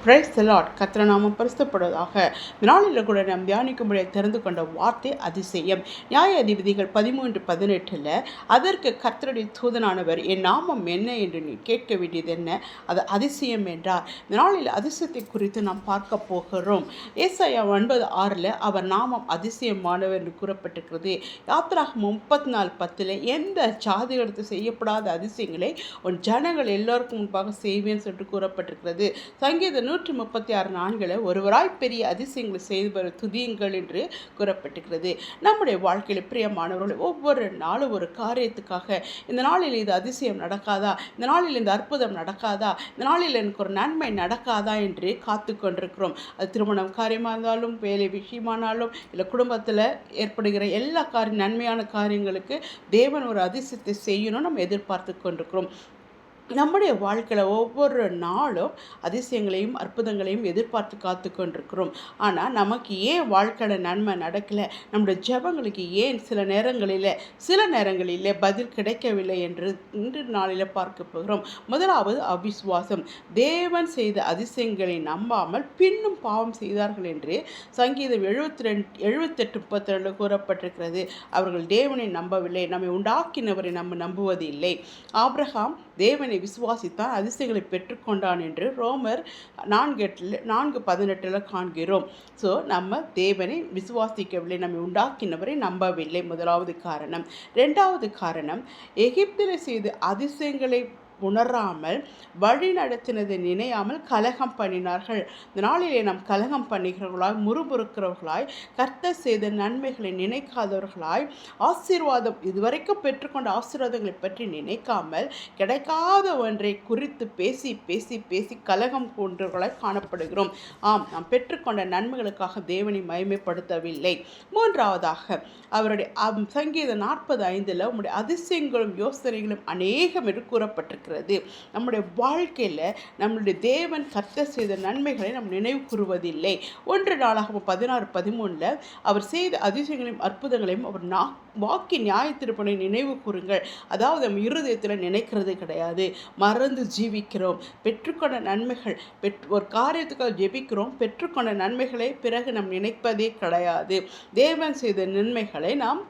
Praise the Lord. கர்த்தர் நாமம் பரிசுத்தப்படுவதாக. நாளில் கூட நாம் தியானிக்கும்படியாக தெரிந்து கொண்ட வார்த்தை அதிசயம். நியாயாதிபதிகள் 13:18 அதற்கு கர்த்தருடைய தூதனானவர், என் நாமம் என்ன என்று நீ கேட்க வேண்டியது என்ன, அது அதிசயம் என்றார். நாளில் அதிசயத்தை குறித்து நாம் பார்க்க போகிறோம். ஏசாயா 9:6 அவர் நாமம் அதிசயமானவர் என்று கூறப்பட்டிருக்கிறது. யாத்திராகமம் 34:10 எந்த ஜாதிகளுக்கு செய்யப்படாத அதிசயங்களை உன் ஜனங்கள் எல்லோருக்கும் முன்பாக செய்வேன் என்று கூறப்பட்டிருக்கிறது. சங்கீத 136:4 ஒருவராய் பெரிய அதிசயங்களை செய்து துதியுங்கள் என்று கூறப்பட்டிருக்கிறது. நம்முடைய வாழ்க்கையில் பிரியமானவர்கள், ஒவ்வொரு நாளும் ஒரு காரியத்துக்காக, இந்த நாளில் இது அதிசயம் நடக்காதா, இந்த நாளில் இந்த அற்புதம் நடக்காதா, இந்த நாளில் எனக்கு ஒரு நன்மை நடக்காதா என்று காத்து கொண்டிருக்கிறோம். அது திருமணம் காரியமாக இருந்தாலும், வேலை விஷயமானாலும், இல்லை குடும்பத்தில் ஏற்படுகிற எல்லா நன்மையான காரியங்களுக்கு தேவன் ஒரு அதிசயத்தை செய்யணும் நம்ம எதிர்பார்த்து கொண்டிருக்கிறோம். நம்முடைய வாழ்க்கையில் ஒவ்வொரு நாளும் அதிசயங்களையும் அற்புதங்களையும் எதிர்பார்த்து காத்து கொண்டிருக்கிறோம். ஆனால் நமக்கு ஏன் வாழ்க்கையில் நன்மை நடக்கலை, நம்முடைய ஜெபங்களுக்கு ஏன் சில நேரங்களில் பதில் கிடைக்கவில்லை என்று இன்று நாளில் பார்க்க போகிறோம். முதலாவது அவிசுவாசம். தேவன் செய்த அதிசயங்களை நம்பாமல் பின்னும் பாவம் செய்தார்கள் என்று சங்கீதம் 78:32 கூறப்பட்டிருக்கிறது. அவர்கள் தேவனை நம்பவில்லை, நம்மை உண்டாக்கினவரை நம்ம நம்புவது இல்லை. ஆபிரகாம் தேவனை விசுவாசித்தான், அதிசயங்களை பெற்றுக்கொண்டான் என்று ரோமர் 4:18 காண்கிறோம். ஸோ நம்ம தேவனை விசுவாசிக்கவில்லை, நம்மை உண்டாக்கினவரை நம்பவில்லை. முதலாவது காரணம். இரண்டாவது காரணம், எகிப்தில் செய்த அதிசயங்களை உணராமல் வழி நடத்தினதை நினையாமல் கலகம் பண்ணினார்கள். இந்த நாளிலே நாம் கலகம் பண்ணுகிறவர்களாய், முறுமுறுக்கிறவர்களாய், கர்த்தர் செய்த நன்மைகளை நினைக்காதவர்களாய், ஆசீர்வாதம் இதுவரைக்கும் பெற்றுக்கொண்ட ஆசீர்வாதங்களை பற்றி நினைக்காமல் கிடைக்காத ஒன்றை குறித்து பேசி பேசி பேசி கலகம் கொண்டவர்களாய் காணப்படுகிறோம். ஆம், நாம் பெற்றுக்கொண்ட நன்மைகளுக்காக தேவனை மகிமைப்படுத்தவில்லை. மூன்றாவதாக, அவருடைய சங்கீதம் 40:5 உம்முடைய அதிசயங்களும் யோசனைகளும் அநேகம் என்று கூறப்பட்டிருக்கிறது. நம்முடைய வாழ்க்கையில் நம்முடைய தேவன் கர்த்தர் செய்த நன்மைகளை நாம் நினைவு கூறுவதில்லை. 1 நாளாகமம் 16:13 அவர் செய்த அதிசயங்களையும் அற்புதங்களையும் அவர் வாக்கி நியாயத்தீர்ப்பினை நினைவு கூறுங்கள். அதாவது நம்ம இருதயத்தில் நினைக்கிறது கிடையாது, மறந்து ஜீவிக்கிறோம். பெற்றுக்கொண்ட நன்மைகள் ஒரு காரியத்துக்காக ஜெபிக்கிறோம், பெற்றுக்கொண்ட நன்மைகளை பிறகு நாம் நினைப்பதே கிடையாது. தேவன் செய்த நன்மைகளை நாம்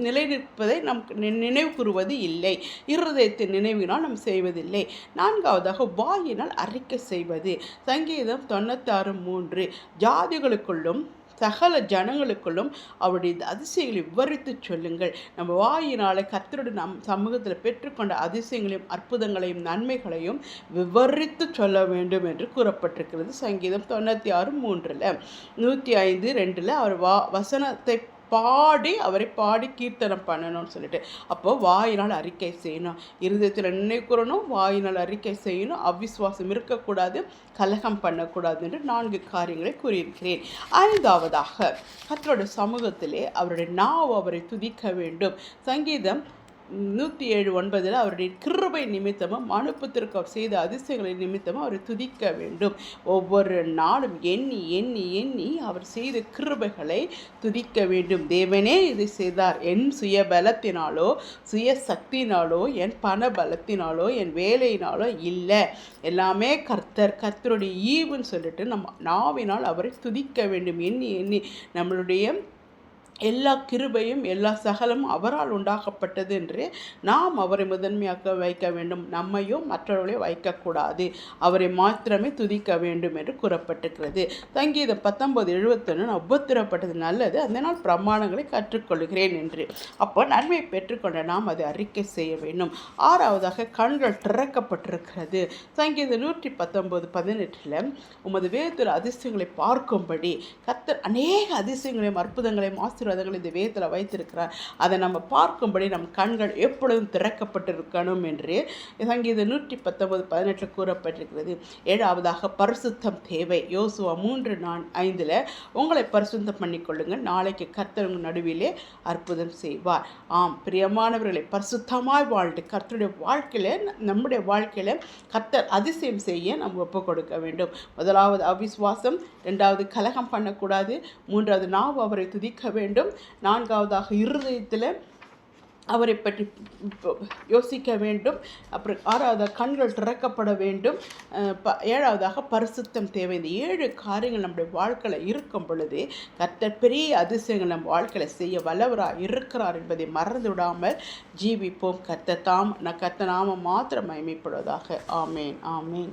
நிலைநிற்பதை நாம் நினைவு கூறுவது இல்லை. இருதயத்தின் நினைவினால் நாம் செய்வதில்லை. நான்காவதாக, வாயினால் அறிக்கை செய்வது. சங்கீதம் 96:3 ஜாதிகளுக்குள்ளும் சகல ஜனங்களுக்குள்ளும் அவருடைய அதிசயங்களை விவரித்து சொல்லுங்கள். நம்ம வாயினாலே கர்த்தருடைய சமூகத்தில் பெற்றுக்கொண்ட அதிசயங்களையும் அற்புதங்களையும் நன்மைகளையும் விவரித்து சொல்ல வேண்டும் என்று கூறப்பட்டிருக்கிறது. சங்கீதம் 96:3 105:2 அவர் வசனத்தை அவரை பாடி கீர்த்தனம் பண்ணணும்னு சொல்லிட்டு, அப்போ வாயினால் அறிக்கை செய்யணும், இருதயத்தில் நினைக்கிறணும், வாயினால் அறிக்கை செய்யணும், அவிசுவாசம் இருக்கக்கூடாது, கலகம் பண்ணக்கூடாது என்று 4 காரியங்களை கூறியிருக்கிறேன். ஐந்தாவதாக, கர்த்தருடைய சமூகத்திலே அவருடைய நாவு அவரை துதிக்க வேண்டும். சங்கீதம் 107:9 அவருடைய கிருபை நிமித்தமும் மனுப்புத்திற்கு அவர் செய்த அதிசயங்களை நிமித்தமும் அவரை துதிக்க வேண்டும். ஒவ்வொரு நாளும் எண்ணி எண்ணி எண்ணி அவர் செய்த கிருபைகளை துதிக்க வேண்டும். தேவனே இதை செய்தார், என் சுய பலத்தினாலோ சுய சக்தினாலோ என் பண பலத்தினாலோ என் வேலையினாலோ இல்லை, எல்லாமே கர்த்தருடைய ஈவுன்னு சொல்லிட்டு நம்ம நாவினால் அவரை துதிக்க வேண்டும். எண்ணி எண்ணி நம்மளுடைய எல்லா கிருபையும் எல்லா சகலமும் அவரால் உண்டாக்கப்பட்டது என்று நாம் அவரை முதன்மையாக்க வைக்க வேண்டும். நம்மையும் மற்றவர்களையும் வைக்கக்கூடாது, அவரை மாத்திரமே துதிக்க வேண்டும் என்று கூறப்பட்டிருக்கிறது. சங்கீதம் 19:71 நான் உபத்திரப்பட்டது நல்லது, அந்த நாள் பிரமாணங்களை கற்றுக்கொள்கிறேன் என்று. அப்போ நன்மை பெற்றுக்கொண்ட நாம் அதை அறிக்கை செய்ய வேண்டும். ஆறாவதாக, கண்கள் திறக்கப்பட்டிருக்கிறது. சங்கீதம் 119:18 உமது வேதத்தில் அதிசயங்களை பார்க்கும்படி கர்த்தர் அநேக அதிசயங்களையும் அற்புதங்களையும் ஆசீர்வாதங்களை இந்த வேதத்தில் வைத்திருக்கிறார். அதை நம்ம பார்க்கும்படி நம் கண்கள் எப்பொழுதும் திறக்கப்பட்டிருக்கணும் என்று சங்கீதம் 119:18 கூறப்பட்டிருக்கிறது. ஏழாவதாக, பரிசுத்தம் தேவை. யோசுவா 3:5 உங்களை பரிசுத்தம் பண்ணிக்கொள்ளுங்கள், நாளைக்கு கர்த்தர் உங்கள் நடுவிலே அற்புதம் செய்வார். ஆம் பிரியமானவர்களை, பரிசுத்தமாய் வாழ்ந்து கர்த்தருடைய வாழ்க்கையில் நம்முடைய வாழ்க்கையில் கர்த்தர் அதிசயம் செய்ய நம்ம ஒப்பு கொடுக்க வேண்டும். முதலாவது அவிசுவாசம், இரண்டாவது கலகம் பண்ணக்கூடாது, மூன்றாவது நாவு அவரை துதிக்க வேண்டும், நான்காவதாக இருதயத்தில் அவரை பற்றி யோசிக்க வேண்டும். அப்புறம் 6வது கண்கள் திறக்கப்பட வேண்டும். 7வதாக பரிசுத்தம் தேவை. இந்த 7 காரியங்கள் நம்முடைய வாழ்க்கையில் இருக்கும் பொழுது கர்த்தர் பெரிய அதிசயங்கள் நம் வாழ்க்கையில் செய்ய வல்லவராக இருக்கிறார் என்பதை மறந்து விடாமல் ஜீவிப்போம். கர்த்தர் நாமம் மாத்திரம் மகிமைப்படுவதாக. ஆமேன், ஆமேன்.